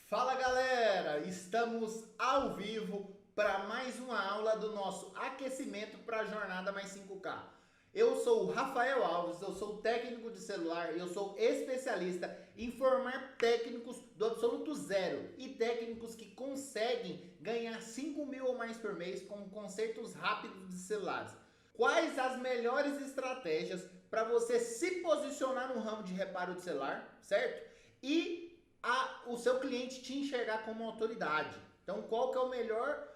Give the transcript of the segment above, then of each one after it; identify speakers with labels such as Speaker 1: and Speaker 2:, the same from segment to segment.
Speaker 1: Fala galera, estamos ao vivo para mais uma aula do nosso aquecimento para a jornada mais 5K. Eu sou o Rafael Alves, eu sou técnico de celular e eu sou especialista em formar técnicos do absoluto zero e técnicos que conseguem ganhar 5 mil ou mais por mês com consertos rápidos de celulares. Quais as melhores estratégias para você se posicionar no ramo de reparo de celular, certo? E o seu cliente te enxergar como autoridade. Então, qual que é o melhor,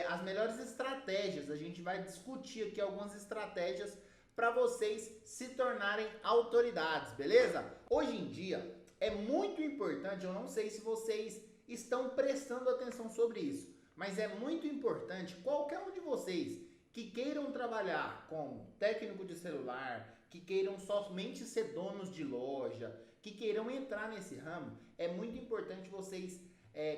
Speaker 1: as melhores estratégias? A gente vai discutir aqui algumas estratégias para vocês se tornarem autoridades, beleza? Hoje em dia é muito importante, eu não sei se vocês estão prestando atenção sobre isso, mas é muito importante qualquer um de vocês que queiram trabalhar como técnico de celular, que queiram somente ser donos de loja, que queiram entrar nesse ramo, é muito importante vocês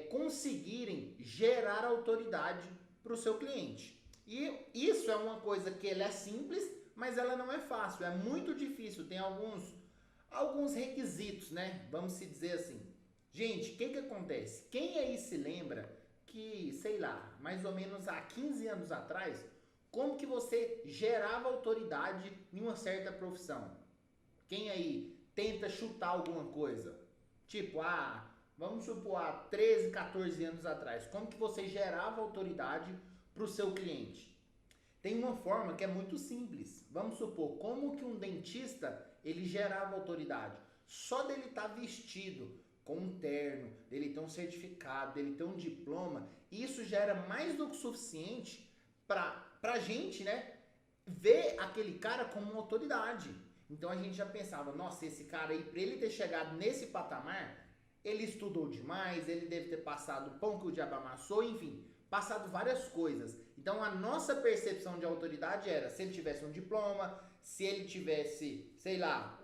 Speaker 1: conseguirem gerar autoridade para o seu cliente. E isso é uma coisa que ela é simples, mas ela não é fácil, é muito difícil, tem alguns requisitos, né? Vamos se dizer assim. Gente, o que acontece? Quem aí se lembra que, sei lá, mais ou menos há 15 anos atrás, como que você gerava autoridade em uma certa profissão? Quem aí tenta chutar alguma coisa? Tipo, vamos supor, há 13, 14 anos atrás, como que você gerava autoridade para o seu cliente? Tem uma forma que é muito simples. Vamos supor, como que um dentista ele gerava autoridade? Só dele estar vestido com um terno, dele ter um certificado, dele ter um diploma, isso já era mais do que suficiente pra gente, né, ver aquele cara como uma autoridade. Então a gente já pensava, nossa, esse cara aí, pra ele ter chegado nesse patamar, ele estudou demais, ele deve ter passado o pão que o diabo amassou, enfim, passado várias coisas. Então a nossa percepção de autoridade era se ele tivesse um diploma, se ele tivesse, sei lá,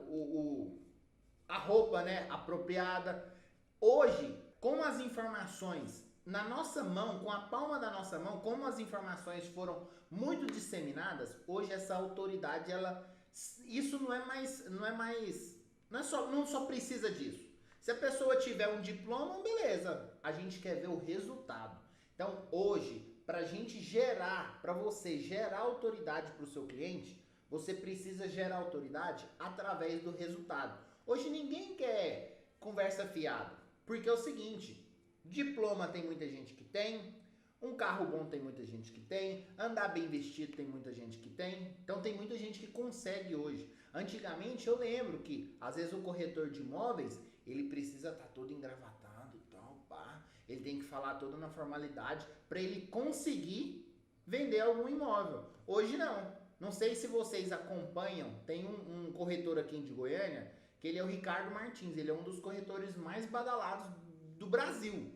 Speaker 1: a roupa, né, apropriada. Hoje, com as informações na nossa mão, com a palma da nossa mão, como as informações foram muito disseminadas, hoje essa autoridade, isso não só precisa disso. Se a pessoa tiver um diploma, beleza, a gente quer ver o resultado. Então, hoje, para você gerar autoridade para o seu cliente, você precisa gerar autoridade através do resultado. Hoje ninguém quer conversa fiada, porque é o seguinte, diploma tem muita gente que tem, um carro bom tem muita gente que tem, andar bem vestido tem muita gente que tem, então tem muita gente que consegue hoje. Antigamente eu lembro que às vezes o corretor de imóveis, ele precisa estar todo engravatado e tal, pá, ele tem que falar toda na formalidade para ele conseguir vender algum imóvel. Hoje não. Não sei se vocês acompanham, tem um corretor aqui de Goiânia, que ele é o Ricardo Martins, ele é um dos corretores mais badalados do Brasil.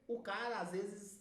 Speaker 1: O cara às vezes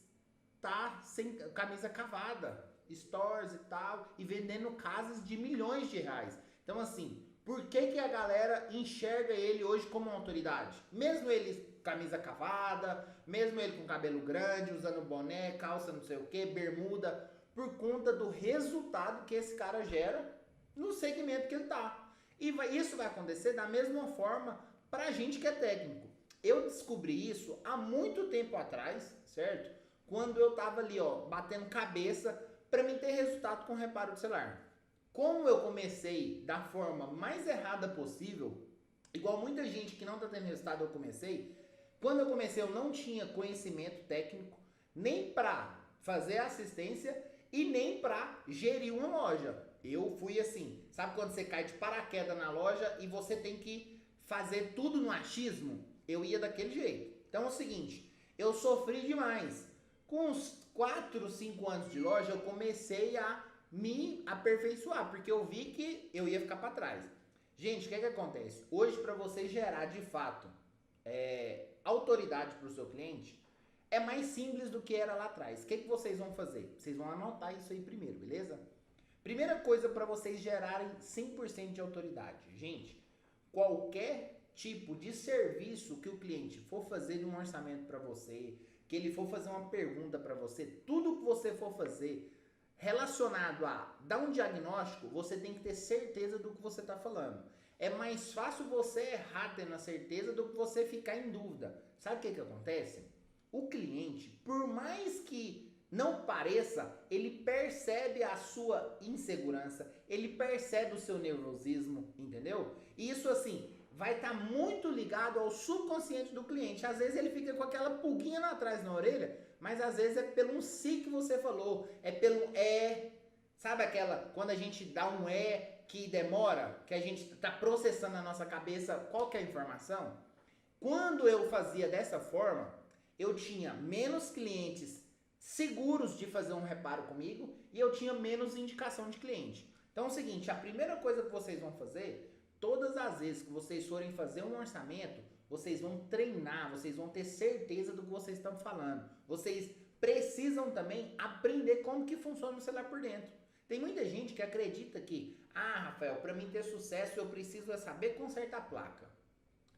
Speaker 1: tá sem camisa cavada, stores e tal, e vendendo casas de milhões de reais. Então assim, por que a galera enxerga ele hoje como uma autoridade? Mesmo ele camisa cavada, mesmo ele com cabelo grande, usando boné, calça não sei o que, bermuda, por conta do resultado que esse cara gera no segmento que ele tá. E isso vai acontecer da mesma forma pra gente que é técnico. Eu descobri isso há muito tempo atrás, certo? Quando eu tava ali, ó, batendo cabeça para mim ter resultado com reparo de celular. Como eu comecei da forma mais errada possível, igual muita gente que não tá tendo resultado eu comecei, quando eu comecei eu não tinha conhecimento técnico nem para fazer assistência e nem para gerir uma loja. Eu fui assim, sabe quando você cai de paraquedas na loja e você tem que fazer tudo no achismo? Eu ia daquele jeito. Então é o seguinte, eu sofri demais. Com uns 4, 5 anos de loja, eu comecei a me aperfeiçoar, porque eu vi que eu ia ficar para trás. Gente, o que acontece? Hoje, para você gerar de fato autoridade para o seu cliente, é mais simples do que era lá atrás. O que vocês vão fazer? Vocês vão anotar isso aí primeiro, beleza? Primeira coisa para vocês gerarem 100% de autoridade. Gente, qualquer tipo de serviço que o cliente for fazer um orçamento para você, que ele for fazer uma pergunta para você, tudo que você for fazer relacionado a dar um diagnóstico, você tem que ter certeza do que você está falando. É mais fácil você errar tendo a certeza do que você ficar em dúvida. Sabe o que acontece? O cliente, por mais que não pareça, ele percebe a sua insegurança, ele percebe o seu nervosismo, entendeu? E isso assim, vai estar muito ligado ao subconsciente do cliente. Às vezes ele fica com aquela pulguinha lá atrás na orelha, mas às vezes é pelo um si que você falou, é pelo é. Sabe aquela, quando a gente dá um é que demora, que a gente está processando na nossa cabeça qual que é a informação? Quando eu fazia dessa forma, eu tinha menos clientes seguros de fazer um reparo comigo e eu tinha menos indicação de cliente. Então é o seguinte, a primeira coisa que vocês vão fazer, todas as vezes que vocês forem fazer um orçamento, vocês vão treinar, vocês vão ter certeza do que vocês estão falando. Vocês precisam também aprender como que funciona o celular por dentro. Tem muita gente que acredita que, Rafael, para mim ter sucesso eu preciso saber consertar a placa.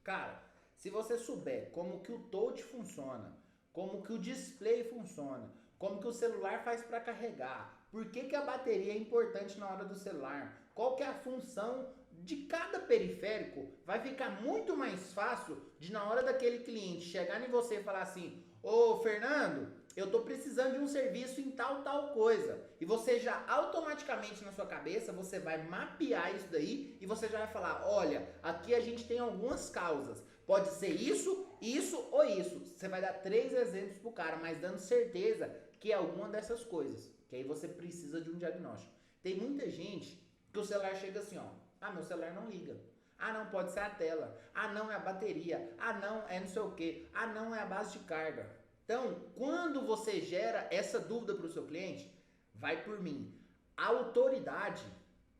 Speaker 1: Cara, se você souber como que o touch funciona, como que o display funciona, como que o celular faz para carregar, por que a bateria é importante na hora do celular, qual que é a função de cada periférico, vai ficar muito mais fácil de na hora daquele cliente chegar em você e falar assim, ô Fernando, eu tô precisando de um serviço em tal coisa. E você já automaticamente na sua cabeça, você vai mapear isso daí e você já vai falar, olha, aqui a gente tem algumas causas. Pode ser isso, isso ou isso. Você vai dar 3 exemplos pro cara, mas dando certeza que é alguma dessas coisas. Que aí você precisa de um diagnóstico. Tem muita gente que o celular chega assim, ó. Meu celular não liga. Não, pode ser a tela. Não, é a bateria. Não, é não sei o que. Não, é a base de carga. Então, quando você gera essa dúvida para o seu cliente, vai por mim. Autoridade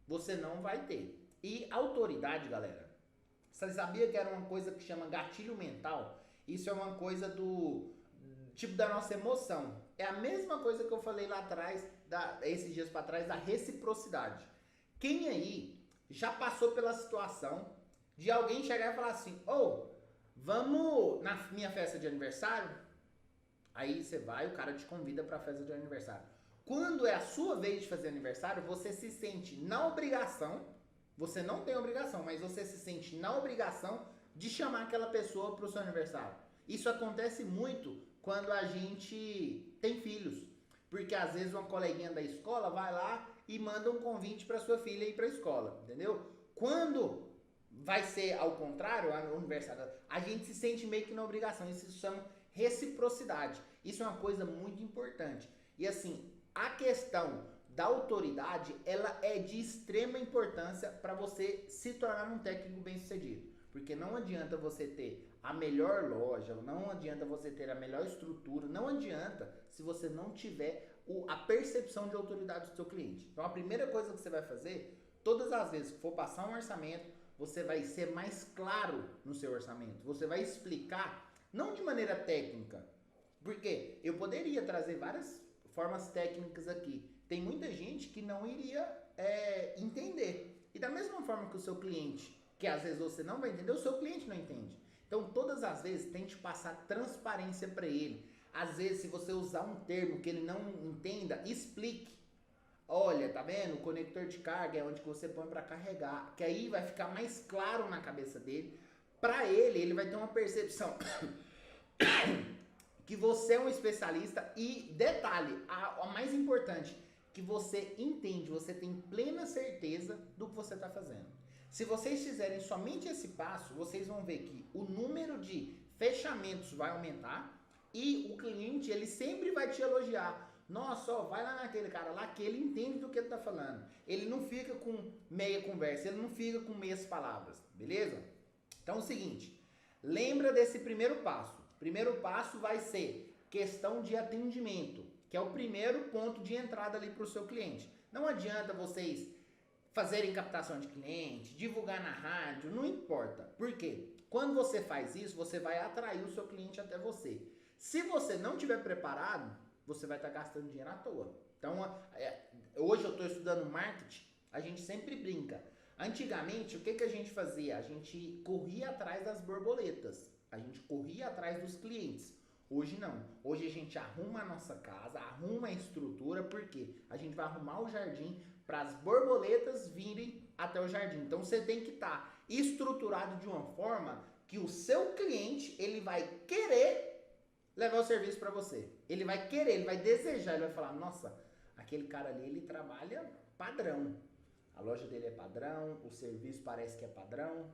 Speaker 1: você não vai ter. E autoridade, galera, você sabia que era uma coisa que chama gatilho mental? Isso é uma coisa do tipo da nossa emoção. É a mesma coisa que eu falei lá atrás, esses dias para trás, da reciprocidade. Quem aí já passou pela situação de alguém chegar e falar assim, vamos na minha festa de aniversário? Aí você vai, o cara te convida para a festa de aniversário. Quando é a sua vez de fazer aniversário, você se sente na obrigação, você não tem obrigação, mas você se sente na obrigação de chamar aquela pessoa para o seu aniversário. Isso acontece muito quando a gente tem filhos, porque às vezes uma coleguinha da escola vai lá e manda um convite para sua filha ir para a escola, entendeu? Quando vai ser ao contrário, o aniversário, a gente se sente meio que na obrigação, isso se chama reciprocidade. Isso é uma coisa muito importante. E assim, a questão da autoridade, ela é de extrema importância para você se tornar um técnico bem-sucedido. Porque não adianta você ter a melhor loja, não adianta você ter a melhor estrutura, não adianta se você não tiver a percepção de autoridade do seu cliente. Então a primeira coisa que você vai fazer, todas as vezes que for passar um orçamento, você vai ser mais claro no seu orçamento. Você vai explicar, não de maneira técnica, porque eu poderia trazer várias formas técnicas aqui. Tem muita gente que não iria entender. E da mesma forma que o seu cliente, que às vezes você não vai entender, o seu cliente não entende. Então, todas as vezes, tente passar transparência para ele. Às vezes, se você usar um termo que ele não entenda, explique. Olha, tá vendo? O conector de carga é onde você põe para carregar. Que aí vai ficar mais claro na cabeça dele. Para ele vai ter uma percepção que você é um especialista. E detalhe, a mais importante, que você entende, você tem plena certeza do que você está fazendo. Se vocês fizerem somente esse passo, vocês vão ver que o número de fechamentos vai aumentar e o cliente, ele sempre vai te elogiar. Nossa, vai lá naquele cara lá que ele entende do que ele está falando. Ele não fica com meia conversa, ele não fica com meias palavras, beleza? Então é o seguinte, lembra desse primeiro passo. O primeiro passo vai ser questão de atendimento, que é o primeiro ponto de entrada ali para o seu cliente. Não adianta vocês fazerem captação de cliente, divulgar na rádio, não importa. Por quê? Quando você faz isso, você vai atrair o seu cliente até você. Se você não estiver preparado, você vai estar gastando dinheiro à toa. Então, hoje eu estou estudando marketing, a gente sempre brinca. Antigamente, o que a gente fazia? A gente corria atrás das borboletas, a gente corria atrás dos clientes. Hoje não. Hoje a gente arruma a nossa casa, arruma a estrutura, porque a gente vai arrumar o jardim para as borboletas virem até o jardim. Então você tem que estar estruturado de uma forma que o seu cliente, ele vai querer levar o serviço para você. Ele vai querer, ele vai desejar, ele vai falar, nossa, aquele cara ali, ele trabalha padrão. A loja dele é padrão, o serviço parece que é padrão.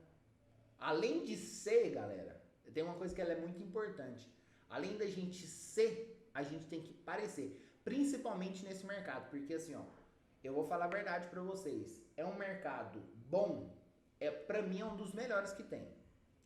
Speaker 1: Além de ser, galera, tem uma coisa que ela é muito importante. Além da gente ser, a gente tem que parecer. Principalmente nesse mercado. Porque assim, ó, eu vou falar a verdade pra vocês. É um mercado bom. Pra mim é um dos melhores que tem.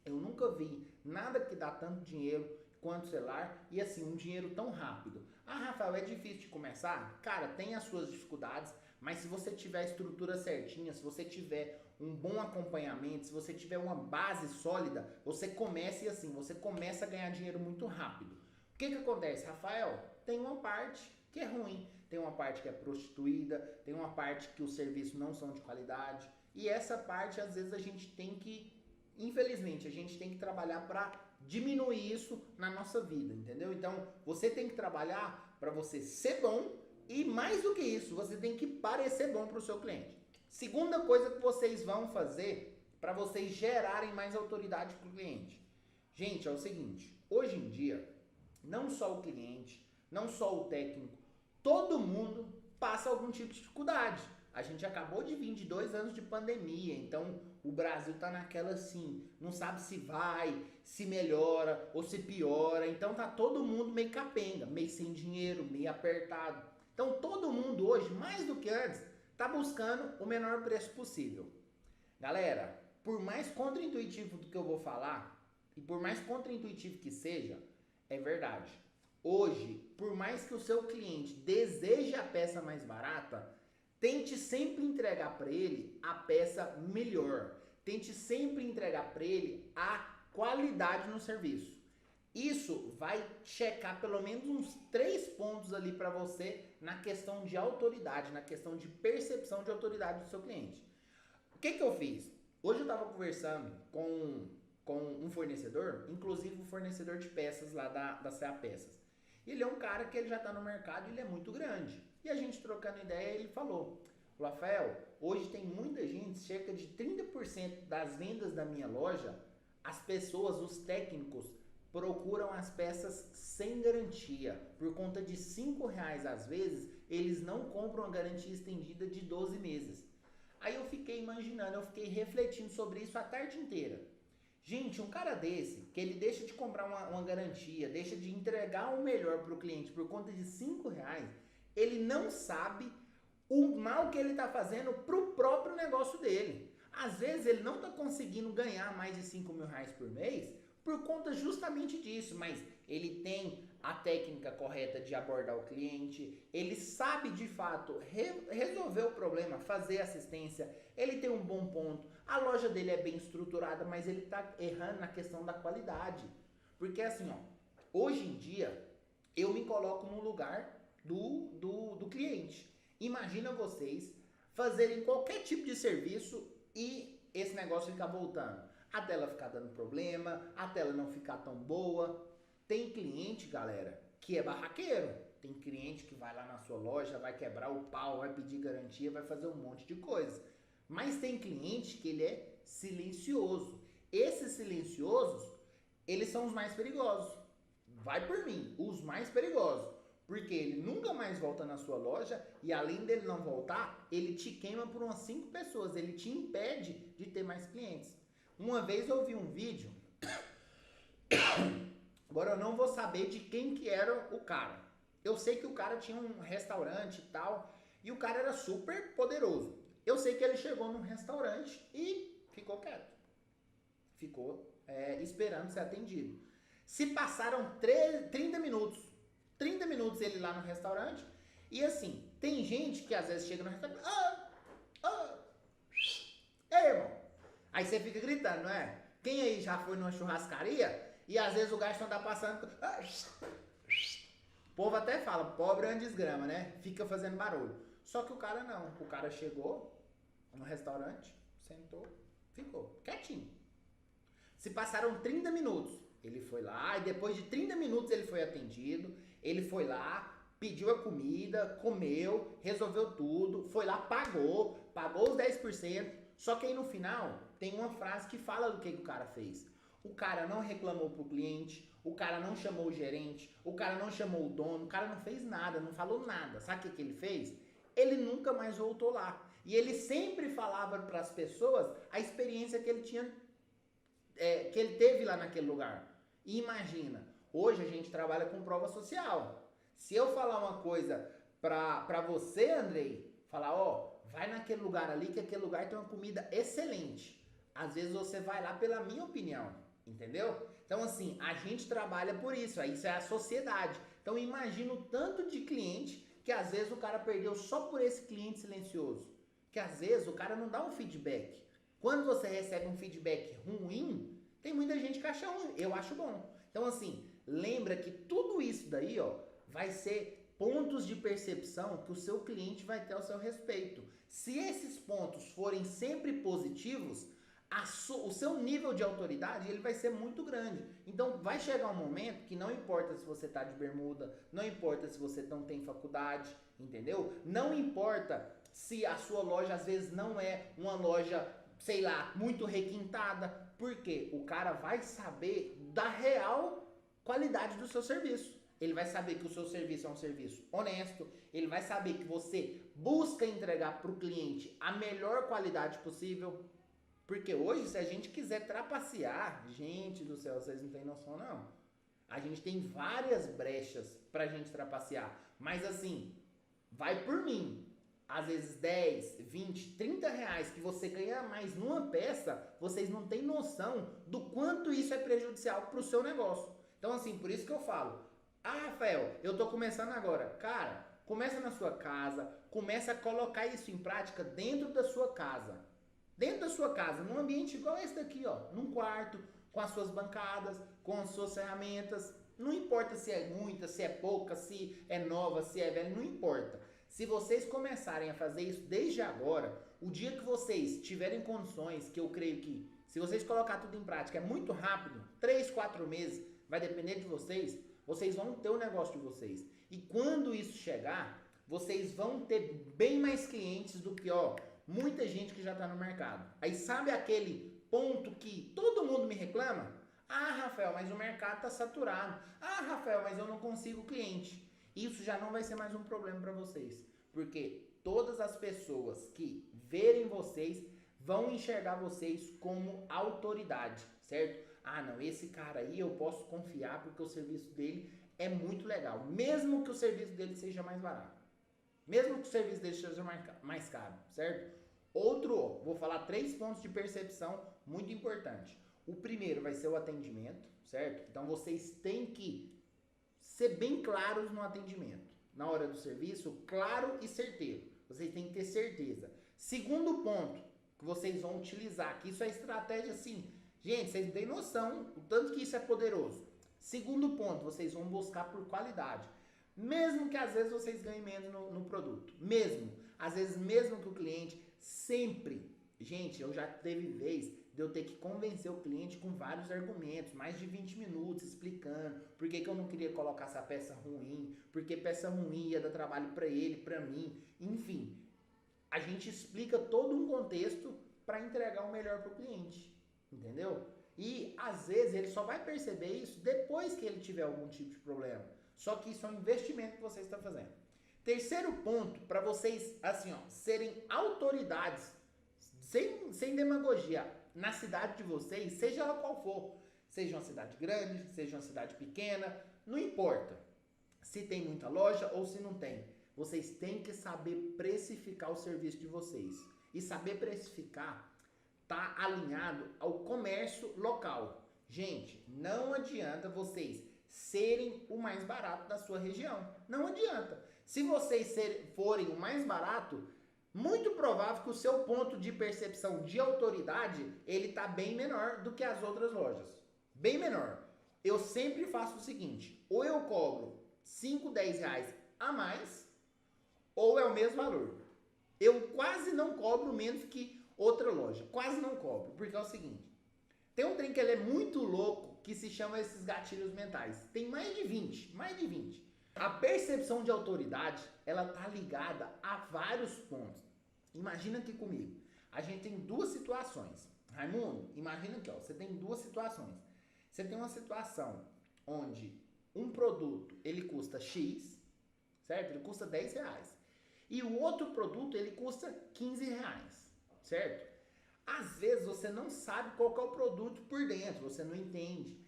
Speaker 1: Eu nunca vi nada que dá tanto dinheiro quanto celular. E assim, um dinheiro tão rápido. Ah, Rafael, é difícil de começar? Cara, tem as suas dificuldades. Mas se você tiver a estrutura certinha, se você tiver um bom acompanhamento, se você tiver uma base sólida, você começa e assim, você começa a ganhar dinheiro muito rápido. O que acontece, Rafael? Tem uma parte que é ruim, tem uma parte que é prostituída, tem uma parte que os serviços não são de qualidade, e essa parte às vezes a gente tem que, infelizmente, a gente tem que trabalhar para diminuir isso na nossa vida, entendeu? Então, você tem que trabalhar para você ser bom e mais do que isso, você tem que parecer bom para o seu cliente. Segunda coisa que vocês vão fazer para vocês gerarem mais autoridade para o cliente. Gente, é o seguinte, hoje em dia, não só o cliente, não só o técnico, todo mundo passa algum tipo de dificuldade. A gente acabou de vir de 2 anos de pandemia, então o Brasil tá naquela assim, não sabe se vai, se melhora ou se piora, então tá todo mundo meio capenga, meio sem dinheiro, meio apertado. Então todo mundo hoje, mais do que antes, tá buscando o menor preço possível. Galera, por mais contraintuitivo do que eu vou falar, e por mais contraintuitivo que seja, é verdade. Hoje, por mais que o seu cliente deseje a peça mais barata, tente sempre entregar para ele a peça melhor. Tente sempre entregar para ele a qualidade no serviço. Isso vai checar pelo menos uns 3 pontos ali para você na questão de autoridade, na questão de percepção de autoridade do seu cliente. O que eu fiz? Hoje eu estava conversando com um fornecedor, inclusive o fornecedor de peças lá da CA Peças. Ele é um cara que ele já está no mercado e ele é muito grande. E a gente trocando ideia, ele falou, Rafael, hoje tem muita gente, cerca de 30% das vendas da minha loja, as pessoas, os técnicos, procuram as peças sem garantia. Por conta de R$5 às vezes, eles não compram a garantia estendida de 12 meses. Aí eu fiquei imaginando, eu fiquei refletindo sobre isso a tarde inteira. Gente, um cara desse, que ele deixa de comprar uma garantia, deixa de entregar o melhor para o cliente por conta de R$5, ele não sabe o mal que ele está fazendo para o próprio negócio dele. Às vezes ele não está conseguindo ganhar mais de R$5.000 por mês por conta justamente disso, mas ele tem a técnica correta de abordar o cliente, ele sabe de fato resolver o problema, fazer assistência, ele tem um bom ponto, a loja dele é bem estruturada, mas ele está errando na questão da qualidade. Porque assim, ó, hoje em dia, eu me coloco no lugar do cliente. Imagina vocês fazerem qualquer tipo de serviço e esse negócio ficar voltando. A tela ficar dando problema, a tela não ficar tão boa. Tem cliente, galera, que é barraqueiro. Tem cliente que vai lá na sua loja, vai quebrar o pau, vai pedir garantia, vai fazer um monte de coisa. Mas tem cliente que ele é silencioso. Esses silenciosos, eles são os mais perigosos. Vai por mim, os mais perigosos. Porque ele nunca mais volta na sua loja e além dele não voltar, ele te queima por umas 5 pessoas. Ele te impede de ter mais clientes. Uma vez eu vi um vídeo, agora eu não vou saber de quem que era o cara. Eu sei que o cara tinha um restaurante e tal, e o cara era super poderoso. Eu sei que ele chegou num restaurante e ficou quieto. Ficou esperando ser atendido. Se passaram 30 minutos. 30 minutos ele lá no restaurante. E assim, tem gente que às vezes chega no restaurante. Ei, irmão. Aí você fica gritando, não é? Quem aí já foi numa churrascaria e às vezes o garçom tá passando. O povo até fala, pobre é uma desgrama, né? Fica fazendo barulho. Só que o cara não. O cara chegou no restaurante, sentou, ficou quietinho. Se passaram 30 minutos, ele foi lá e depois de 30 minutos ele foi atendido. Ele foi lá, pediu a comida, comeu, resolveu tudo, foi lá, pagou os 10%. Só que aí no final, tem uma frase que fala do que o cara fez. O cara não reclamou pro cliente, o cara não chamou o gerente, o cara não chamou o dono, o cara não fez nada, não falou nada. Sabe o que ele fez? Ele nunca mais voltou lá. E ele sempre falava para as pessoas a experiência que ele tinha, que ele teve lá naquele lugar. E imagina, hoje a gente trabalha com prova social. Se eu falar uma coisa pra você, Andrei, falar, ó, vai naquele lugar ali que aquele lugar tem uma comida excelente. Às vezes você vai lá pela minha opinião, entendeu? Então assim, a gente trabalha por isso, isso é a sociedade. Então imagina o tanto de cliente que às vezes o cara perdeu só por esse cliente silencioso. Que às vezes o cara não dá um feedback. Quando você recebe um feedback ruim, tem muita gente que acha ruim, eu acho bom. Então assim, lembra que tudo isso daí, ó, vai ser pontos de percepção que o seu cliente vai ter ao seu respeito. Se esses pontos forem sempre positivos, o seu nível de autoridade ele vai ser muito grande. Então vai chegar um momento que não importa se você está de bermuda, não importa se você não tem faculdade, entendeu? Não importa se a sua loja às vezes não é uma loja, sei lá, muito requintada, porque o cara vai saber da real qualidade do seu serviço. Ele vai saber que o seu serviço é um serviço honesto, ele vai saber que você busca entregar para o cliente a melhor qualidade possível. Porque hoje, se a gente quiser trapacear, gente do céu, vocês não têm noção não. A gente tem várias brechas pra gente trapacear. Mas assim, vai por mim. Às vezes 10, 20, 30 reais que você ganha mais numa peça, vocês não têm noção do quanto isso é prejudicial pro seu negócio. Então assim, por isso que eu falo, Rafael, eu tô começando agora. Cara, começa na sua casa, começa a colocar isso em prática dentro da sua casa. Dentro da sua casa, num ambiente igual esse daqui, ó, num quarto, com as suas bancadas, com as suas ferramentas, não importa se é muita, se é pouca, se é nova, se é velha, não importa. Se vocês começarem a fazer isso desde agora, o dia que vocês tiverem condições, que eu creio que se vocês colocar tudo em prática é muito rápido, 3, 4 meses, vai depender de vocês, vocês vão ter o negócio de vocês. E quando isso chegar, vocês vão ter bem mais clientes do que, ó, muita gente que já está no mercado. Aí sabe aquele ponto que todo mundo me reclama? Rafael, mas o mercado está saturado. Rafael, mas eu não consigo cliente. Isso já não vai ser mais um problema para vocês. Porque todas as pessoas que verem vocês vão enxergar vocês como autoridade, certo? Não, esse cara aí eu posso confiar porque o serviço dele é muito legal. Mesmo que o serviço dele seja mais barato. Mesmo que o serviço dele seja mais caro, certo? Vou falar 3 pontos de percepção muito importantes. O primeiro vai ser o atendimento, certo? Então vocês têm que ser bem claros no atendimento. Na hora do serviço, claro e certeiro. Vocês têm que ter certeza. Segundo ponto que vocês vão utilizar, que isso é estratégia assim. Gente, vocês não têm noção o tanto que isso é poderoso. Segundo ponto, vocês vão buscar por qualidade. Mesmo que às vezes vocês ganhem menos no produto. Às vezes mesmo que o cliente sempre... Gente, eu já teve vez de eu ter que convencer o cliente com vários argumentos, mais de 20 minutos explicando por que eu não queria colocar essa peça ruim, porque peça ruim ia dar trabalho para ele, para mim. Enfim, a gente explica todo um contexto para entregar o melhor para o cliente, entendeu? E às vezes ele só vai perceber isso depois que ele tiver algum tipo de problema. Só que isso é um investimento que você está fazendo. Terceiro ponto, para vocês, assim, ó, serem autoridades, sem demagogia, na cidade de vocês, seja ela qual for. Seja uma cidade grande, seja uma cidade pequena, não importa se tem muita loja ou se não tem. Vocês têm que saber precificar o serviço de vocês. E saber precificar tá alinhado ao comércio local. Gente, não adianta vocês serem o mais barato da sua região. Não adianta. Se vocês forem o mais barato, muito provável que o seu ponto de percepção de autoridade, ele tá bem menor do que as outras lojas. Bem menor. Eu sempre faço o seguinte, ou eu cobro 5, 10 reais a mais, ou é o mesmo valor. Eu quase não cobro menos que outra loja. Quase não cobro, porque é o seguinte, tem um trem que ele é muito louco, que se chama esses gatilhos mentais. Tem mais de 20. A percepção de autoridade, ela tá ligada a vários pontos. Imagina aqui comigo. A gente tem 2 situações. Raimundo, imagina aqui, ó, você tem duas situações. Você tem uma situação onde um produto ele custa X, certo? Ele custa 10 reais. E o outro produto ele custa 15 reais, certo? Às vezes você não sabe qual que é o produto por dentro, você não entende.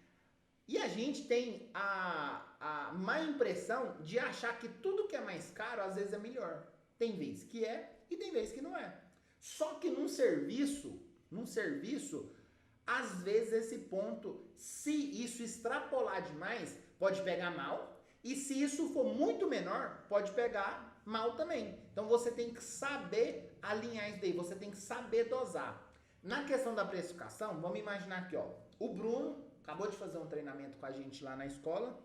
Speaker 1: E a gente tem a má impressão de achar que tudo que é mais caro às vezes é melhor. Tem vez que é e tem vez que não é. Só que num serviço, às vezes esse ponto, se isso extrapolar demais, pode pegar mal. E se isso for muito menor, pode pegar mal também. Então você tem que saber alinhar isso daí, você tem que saber dosar. Na questão da precificação, vamos imaginar aqui, ó. O Bruno acabou de fazer um treinamento com a gente lá na escola,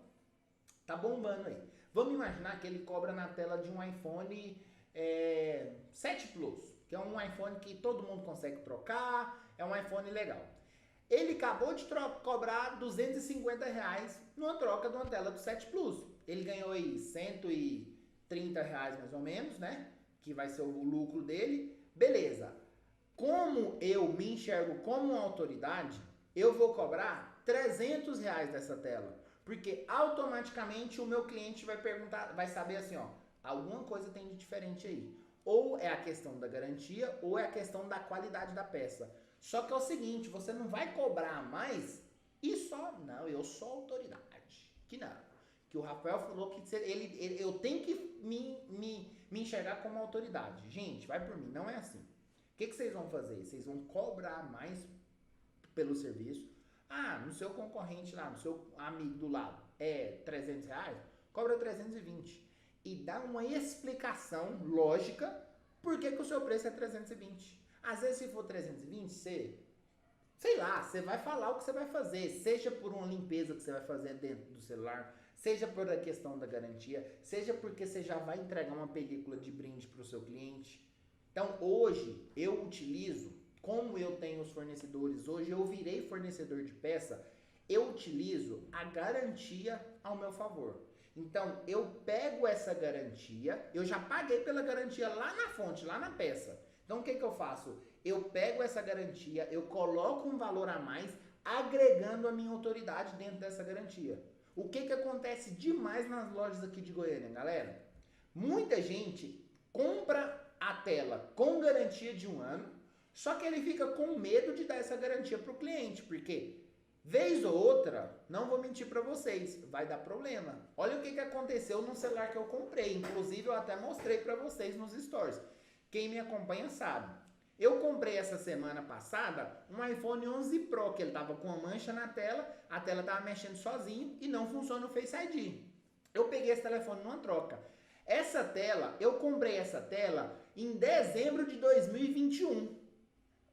Speaker 1: tá bombando aí. Vamos imaginar que ele cobra na tela de um iPhone 7 Plus, que é um iPhone que todo mundo consegue trocar, é um iPhone legal. Ele acabou de cobrar R$250 numa troca de uma tela do 7 Plus. Ele ganhou aí R$130 mais ou menos, né? Que vai ser o lucro dele. Beleza. Como eu me enxergo como uma autoridade, eu vou cobrar R$300 dessa tela. Porque automaticamente o meu cliente vai perguntar, vai saber assim, ó, alguma coisa tem de diferente aí. Ou é a questão da garantia, ou é a questão da qualidade da peça. Só que é o seguinte, você não vai cobrar mais e só, não, eu sou autoridade. Que não. Que o Rafael falou que eu tenho que me enxergar como autoridade. Gente, vai por mim, não é assim. O que vocês vão fazer? Vocês vão cobrar mais pelo serviço. Ah, no seu concorrente lá, no seu amigo do lado, é R$300? Cobra 320. E dá uma explicação lógica por que o seu preço é 320. Às vezes, se for 320, sei lá, você vai falar o que você vai fazer. Seja por uma limpeza que você vai fazer dentro do celular, seja por a questão da garantia, seja porque você já vai entregar uma película de brinde para o seu cliente. Então, hoje, eu utilizo, como eu tenho os fornecedores, hoje eu virei fornecedor de peça, eu utilizo a garantia ao meu favor. Então, eu pego essa garantia, eu já paguei pela garantia lá na fonte, lá na peça. Então, o que eu faço? Eu pego essa garantia, eu coloco um valor a mais, agregando a minha autoridade dentro dessa garantia. O que acontece demais nas lojas aqui de Goiânia, galera? Muita gente compra a tela com garantia de 1 ano, só que ele fica com medo de dar essa garantia para o cliente, porque vez ou outra, não vou mentir para vocês, vai dar problema. Olha o que aconteceu no celular que eu comprei, inclusive eu até mostrei para vocês nos stories. Quem me acompanha sabe. Eu comprei essa semana passada um iPhone 11 Pro, que ele tava com uma mancha na tela, a tela tava mexendo sozinho e não funciona o Face ID. Eu peguei esse telefone numa troca. Essa tela, eu comprei essa tela em dezembro de 2021.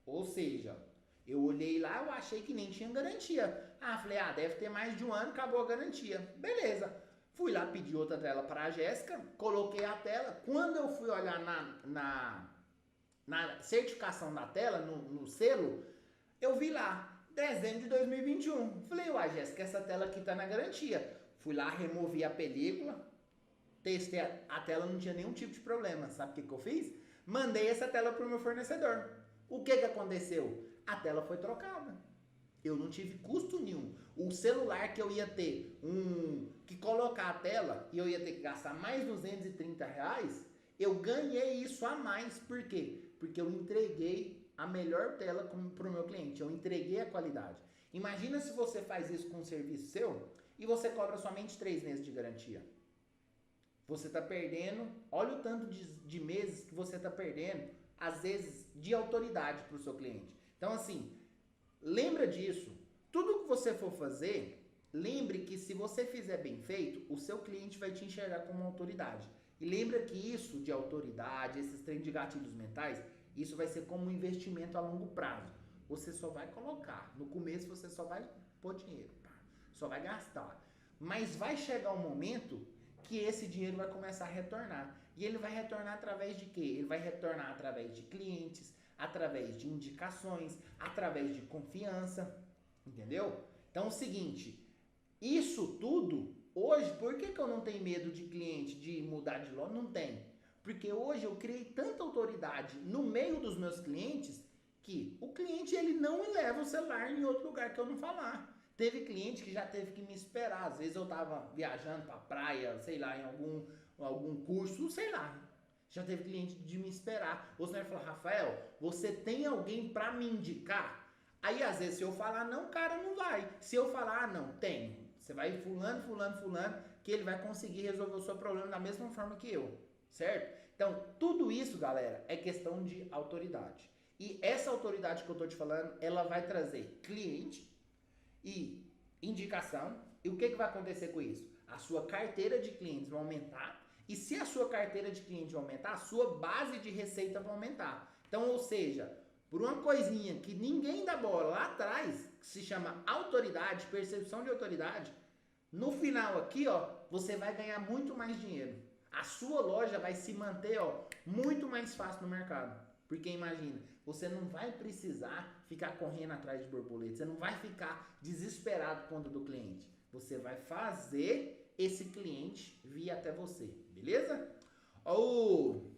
Speaker 1: Ou seja, eu olhei lá, eu achei que nem tinha garantia. Falei, deve ter mais de 1 ano, acabou a garantia. Beleza. Fui lá pedir outra tela para a Jéssica, coloquei a tela. Quando eu fui olhar na certificação da tela, no selo, eu vi lá, dezembro de 2021. Falei, Jéssica, essa tela aqui tá na garantia. Fui lá, removi a película, testei a tela, não tinha nenhum tipo de problema. Sabe o que eu fiz? Mandei essa tela pro meu fornecedor. O que aconteceu? A tela foi trocada. Eu não tive custo nenhum. O celular que eu ia ter que colocar a tela e eu ia ter que gastar mais R$230, eu ganhei isso a mais. Por quê? Porque eu entreguei a melhor tela para o meu cliente. Eu entreguei a qualidade. Imagina se você faz isso com um serviço seu e você cobra somente 3 meses de garantia. Você está perdendo, olha o tanto de meses que você está perdendo, às vezes, de autoridade para o seu cliente. Então, assim, lembra disso. Tudo que você for fazer, lembre que se você fizer bem feito, o seu cliente vai te enxergar como autoridade. E lembra que isso de autoridade, esses trem de gatilhos mentais, isso vai ser como um investimento a longo prazo. Você só vai colocar. No começo você só vai pôr dinheiro, só vai gastar. Mas vai chegar um momento que esse dinheiro vai começar a retornar. E ele vai retornar através de quê? Ele vai retornar através de clientes, através de indicações, através de confiança, entendeu? Então é o seguinte, isso tudo, hoje, por que eu não tenho medo de cliente, de mudar de loja? Não tem. Porque hoje eu criei tanta autoridade no meio dos meus clientes que o cliente ele não leva o celular em outro lugar que eu não falar. Teve cliente que já teve que me esperar. Às vezes eu tava viajando pra praia, sei lá, em algum curso, sei lá. Já teve cliente de me esperar. O senhor falou, Rafael, você tem alguém pra me indicar? Aí às vezes se eu falar não, o cara não vai. Se eu falar, não, tenho. Você vai fulano, que ele vai conseguir resolver o seu problema da mesma forma que eu, certo? Então, tudo isso, galera, é questão de autoridade. E essa autoridade que eu tô te falando, ela vai trazer cliente e indicação. E o que vai acontecer com isso? A sua carteira de clientes vai aumentar. E se a sua carteira de clientes aumentar, a sua base de receita vai aumentar. Então, ou seja, por uma coisinha que ninguém dá bola lá atrás, que se chama autoridade, percepção de autoridade, no final aqui, ó, você vai ganhar muito mais dinheiro. A sua loja vai se manter, ó, muito mais fácil no mercado. Porque imagina, você não vai precisar ficar correndo atrás de borboleta, você não vai ficar desesperado por conta do cliente. Você vai fazer esse cliente vir até você, beleza? Ó, o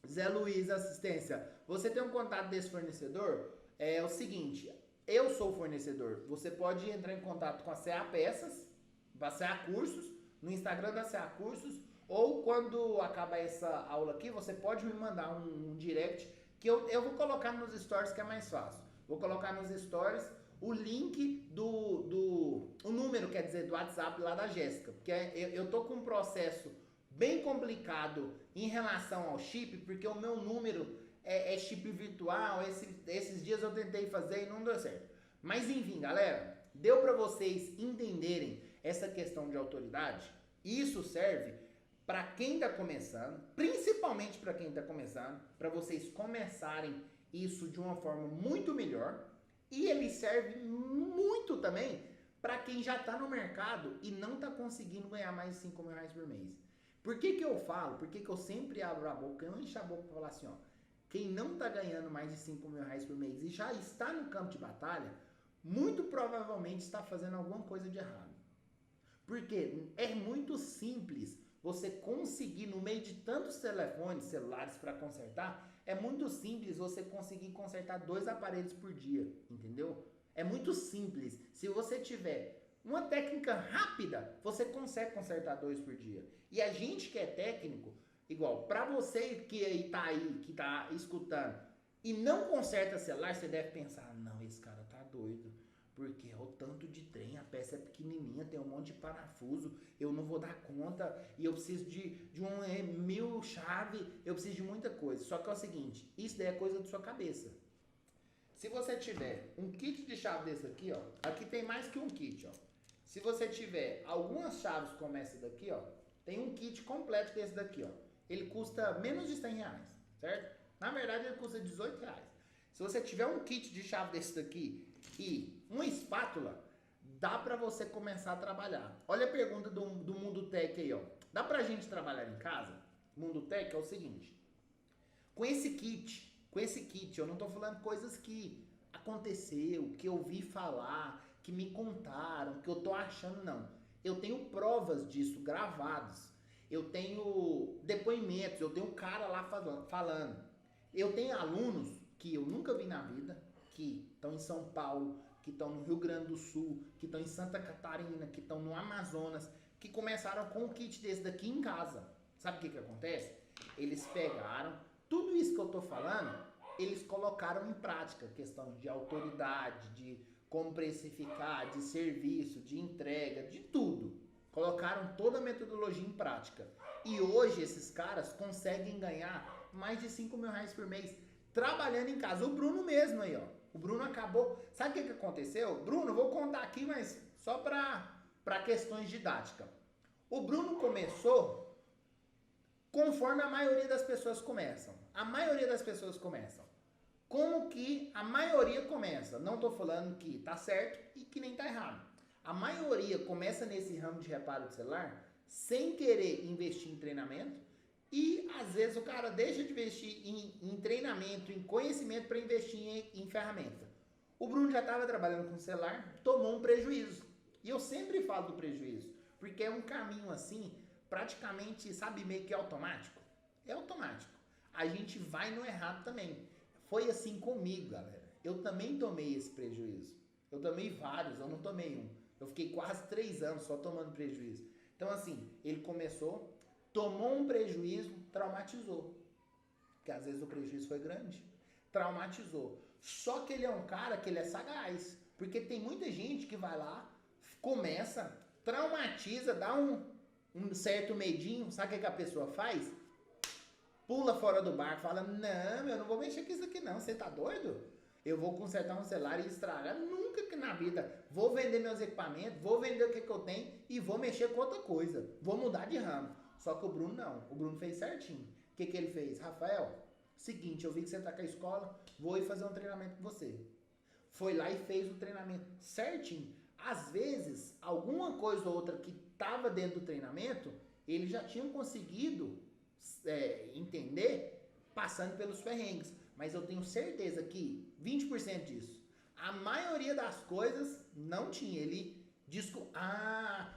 Speaker 1: Zé Luiz Assistência, você tem um contato desse fornecedor? É o seguinte, eu sou o fornecedor, você pode entrar em contato com a CA Peças, da CA Cursos, no Instagram da CA Cursos, ou quando acaba essa aula aqui, você pode me mandar um direct, que eu vou colocar nos stories que é mais fácil. Vou colocar nos stories o link o número, quer dizer, do WhatsApp lá da Jéssica, porque eu tô com um processo bem complicado em relação ao chip, porque o meu número é chip virtual, esses dias eu tentei fazer e não deu certo. Mas enfim, galera, deu para vocês entenderem essa questão de autoridade? Isso serve para quem está começando, principalmente para quem está começando, para vocês começarem isso de uma forma muito melhor. E ele serve muito também para quem já está no mercado e não está conseguindo ganhar mais de 5 mil reais por mês. Por que que eu falo? Por que que eu sempre abro a boca? Eu encho a boca para falar assim, ó. Quem não está ganhando mais de 5 mil reais por mês e já está no campo de batalha, muito provavelmente está fazendo alguma coisa de errado. Porque é muito simples você conseguir, no meio de tantos celulares para consertar, é muito simples você conseguir consertar 2 aparelhos por dia, entendeu? É muito simples. Se você tiver uma técnica rápida, você consegue consertar 2 por dia. E a gente que é técnico, igual, para você que tá aí, que tá escutando, e não conserta celular, você deve pensar, não, esse cara tá doido. Porque é o tanto de trem, a peça é pequenininha, tem um monte de parafuso, eu não vou dar conta, e eu preciso de 1000 chave, eu preciso de muita coisa. Só que é o seguinte, isso daí é coisa da sua cabeça. Se você tiver um kit de chave desse aqui, ó, aqui tem mais que um kit, ó. Se você tiver algumas chaves como essa daqui, ó, tem um kit completo desse daqui, ó. Ele custa menos de 100 reais, certo? Na verdade ele custa 18 reais. Se você tiver um kit de chave desse daqui e uma espátula, dá pra você começar a trabalhar. Olha a pergunta do Mundo Tech aí, ó. Dá pra gente trabalhar em casa? Mundo Tech é o seguinte. Com esse kit, eu não tô falando coisas que aconteceu, que eu ouvi falar, que me contaram, que eu tô achando, não. Eu tenho provas disso gravadas. Eu tenho depoimentos, eu tenho um cara lá falando. Eu tenho alunos que eu nunca vi na vida, que estão em São Paulo, que estão no Rio Grande do Sul, que estão em Santa Catarina, que estão no Amazonas, que começaram com um kit desse daqui em casa. Sabe o que acontece? Eles pegaram tudo isso que eu tô falando, eles colocaram em prática, questão de autoridade, de como precificar, de serviço, de entrega, de tudo. Colocaram toda a metodologia em prática. E hoje esses caras conseguem ganhar mais de 5 mil reais por mês trabalhando em casa. O Bruno mesmo aí, ó. O Bruno acabou... Sabe o que aconteceu? Bruno, vou contar aqui, mas só para questões didáticas. O Bruno começou conforme a maioria das pessoas começam. A maioria das pessoas começam. Como que a maioria começa? Não estou falando que tá certo e que nem tá errado. A maioria começa nesse ramo de reparo de celular sem querer investir em treinamento e às vezes o cara deixa de investir em treinamento, em conhecimento para investir em ferramenta. O Bruno já estava trabalhando com celular, tomou um prejuízo. E eu sempre falo do prejuízo, porque é um caminho assim, praticamente, sabe, meio que automático. É automático. A gente vai no errado também. Foi assim comigo, galera. eu também tomei esse prejuízo. Eu tomei vários, eu não tomei um. Eu fiquei quase 3 anos só tomando prejuízo. Então, assim, ele começou, tomou um prejuízo, traumatizou. Porque às vezes o prejuízo foi grande. Traumatizou. Só que ele é um cara que ele é sagaz. Porque tem muita gente que vai lá, começa, traumatiza, dá um certo medinho. Sabe o que a pessoa faz? Pula fora do barco, fala, não, eu não vou mexer com isso aqui não, você tá doido? Eu vou consertar um celular e estragar? Nunca que na vida. Vou vender meus equipamentos, vou vender o que eu tenho e vou mexer com outra coisa. Vou mudar de ramo. Só que o Bruno não. O Bruno fez certinho. O que ele fez? Rafael, seguinte, eu vi que você tá com a escola, vou ir fazer um treinamento com você. Foi lá e fez o treinamento certinho. Às vezes, alguma coisa ou outra que tava dentro do treinamento, eles já tinham conseguido entender passando pelos perrengues. Mas eu tenho certeza que 20% disso, a maioria das coisas não tinha. Ele disse,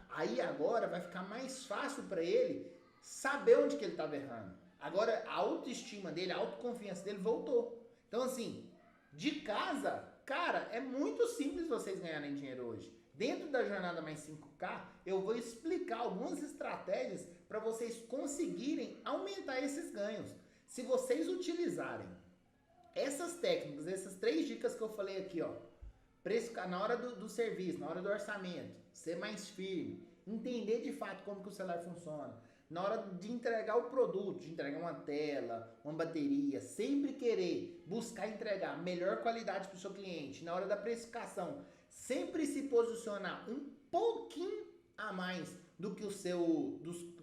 Speaker 1: aí agora vai ficar mais fácil para ele saber onde que ele estava errando. Agora a autoestima dele, a autoconfiança dele voltou. Então assim, de casa, cara, é muito simples vocês ganharem dinheiro hoje. Dentro da Jornada Mais 5K, eu vou explicar algumas estratégias para vocês conseguirem aumentar esses ganhos. Se vocês utilizarem essas técnicas, essas 3 dicas que eu falei aqui, ó, na hora do serviço, na hora do orçamento, ser mais firme, entender de fato como que o celular funciona, na hora de entregar o produto, de entregar uma tela, uma bateria, sempre querer buscar entregar melhor qualidade para o seu cliente, na hora da precificação, sempre se posicionar um pouquinho a mais do que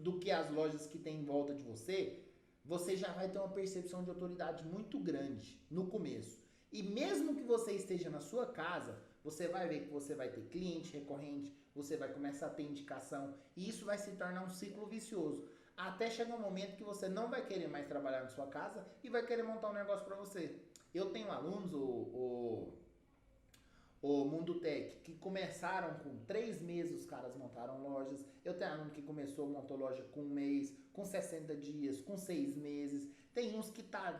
Speaker 1: do que as lojas que tem em volta de você, você já vai ter uma percepção de autoridade muito grande no começo. E mesmo que você esteja na sua casa, você vai ver que você vai ter cliente recorrente, você vai começar a ter indicação, e isso vai se tornar um ciclo vicioso. Até chegar um momento que você não vai querer mais trabalhar na sua casa e vai querer montar um negócio para você. Eu tenho alunos, o Mundo Tech, que começaram com 3 meses, os caras montaram lojas. Eu tenho aluno que montou loja com 1 mês, com 60 dias, com 6 meses. Tem uns que tá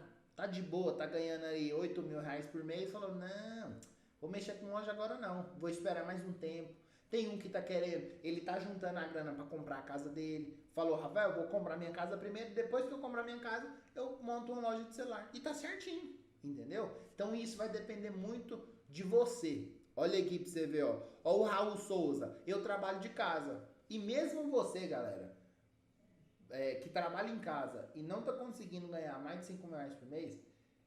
Speaker 1: de boa, tá ganhando aí 8 mil reais por mês, falou, não, vou mexer com loja agora não, vou esperar mais um tempo. Tem um que tá querendo, ele tá juntando a grana para comprar a casa dele, falou, Rafael, eu vou comprar minha casa primeiro, depois que eu comprar minha casa, eu monto uma loja de celular. E tá certinho, entendeu? Então isso vai depender muito de você. Olha aqui pra você ver, ó. Ó o Raul Souza, eu trabalho de casa. E mesmo você, galera, que trabalha em casa e não tá conseguindo ganhar mais de 5 mil reais por mês,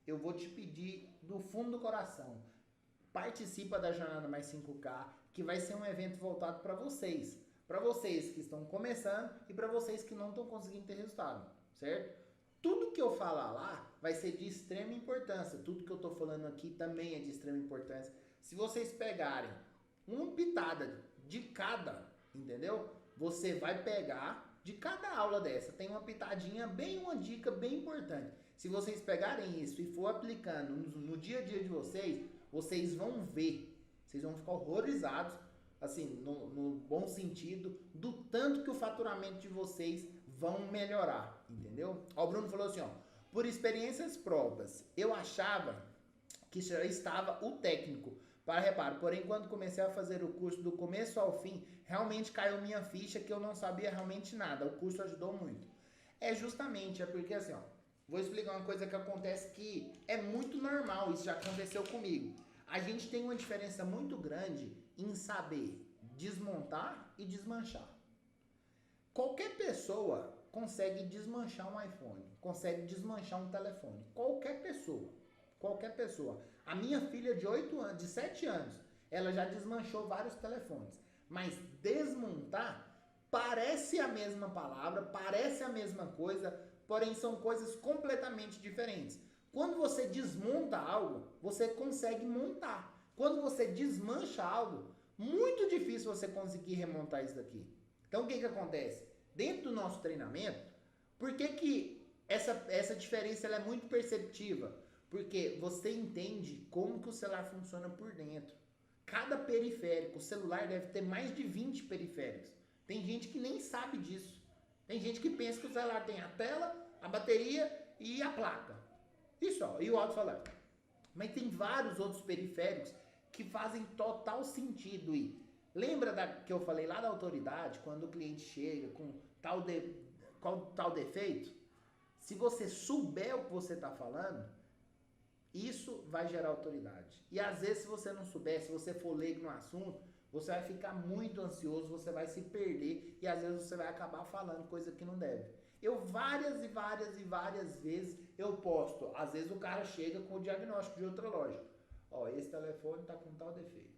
Speaker 1: eu vou te pedir do fundo do coração, participa da Jornada Mais 5K, que vai ser um evento voltado para vocês que estão começando e para vocês que não estão conseguindo ter resultado, certo? Tudo que eu falar lá vai ser de extrema importância, tudo que eu tô falando aqui também é de extrema importância. Se vocês pegarem uma pitada de cada, entendeu? Você vai pegar de cada aula dessa, tem uma pitadinha, uma dica bem importante. Se vocês pegarem isso e for aplicando no dia a dia de vocês, vocês vão ver, vocês vão ficar horrorizados, assim, no bom sentido, do tanto que o faturamento de vocês vão melhorar, entendeu? Ó, o Bruno falou assim, ó, por experiências próprias, eu achava que já estava o técnico para reparo, porém quando comecei a fazer o curso do começo ao fim, realmente caiu minha ficha que eu não sabia realmente nada, o curso ajudou muito. É porque assim, ó, vou explicar uma coisa que acontece que é muito normal, isso já aconteceu comigo. A gente tem uma diferença muito grande em saber desmontar e desmanchar. Qualquer pessoa consegue desmanchar um iPhone, consegue desmanchar um telefone. Qualquer pessoa. Qualquer pessoa. A minha filha de 7 anos, ela já desmanchou vários telefones. Mas desmontar parece a mesma palavra, parece a mesma coisa, porém são coisas completamente diferentes. Quando você desmonta algo, você consegue montar. Quando você desmancha algo, muito difícil você conseguir remontar isso daqui. Então o que acontece? Dentro do nosso treinamento, por que essa diferença ela é muito perceptiva? Porque você entende como que o celular funciona por dentro. Cada periférico, o celular deve ter mais de 20 periféricos. Tem gente que nem sabe disso. Tem gente que pensa que o celular tem a tela, a bateria e a placa. Isso, ó, e o alto-falante. Mas tem vários outros periféricos que fazem total sentido. E lembra que eu falei lá da autoridade, quando o cliente chega com tal defeito? Se você souber o que você está falando, isso vai gerar autoridade. E às vezes, se você não souber, se você for leigo no assunto, você vai ficar muito ansioso, você vai se perder e às vezes você vai acabar falando coisa que não deve. Eu várias vezes eu posto. Às vezes o cara chega com o diagnóstico de outra loja. Ó, esse telefone tá com tal defeito.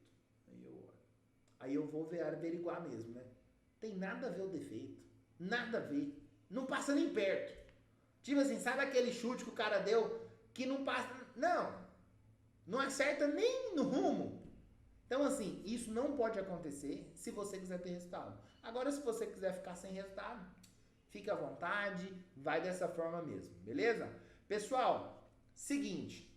Speaker 1: Aí eu vou averiguar mesmo, né? Tem nada a ver o defeito. Nada a ver. Não passa nem perto. Tipo assim, sabe aquele chute que o cara deu que não passa... Não acerta nem no rumo. Então assim, isso não pode acontecer se você quiser ter resultado. Agora, se você quiser ficar sem resultado, fica à vontade, vai dessa forma mesmo, beleza? Pessoal, seguinte,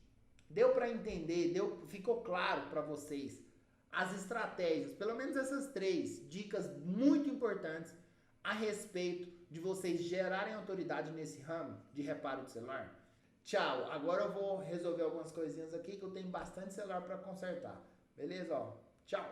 Speaker 1: deu para entender, ficou claro para vocês as estratégias, pelo menos essas 3 dicas muito importantes a respeito de vocês gerarem autoridade nesse ramo de reparo de celular? Tchau, agora eu vou resolver algumas coisinhas aqui que eu tenho bastante celular para consertar, beleza? Ó, tchau!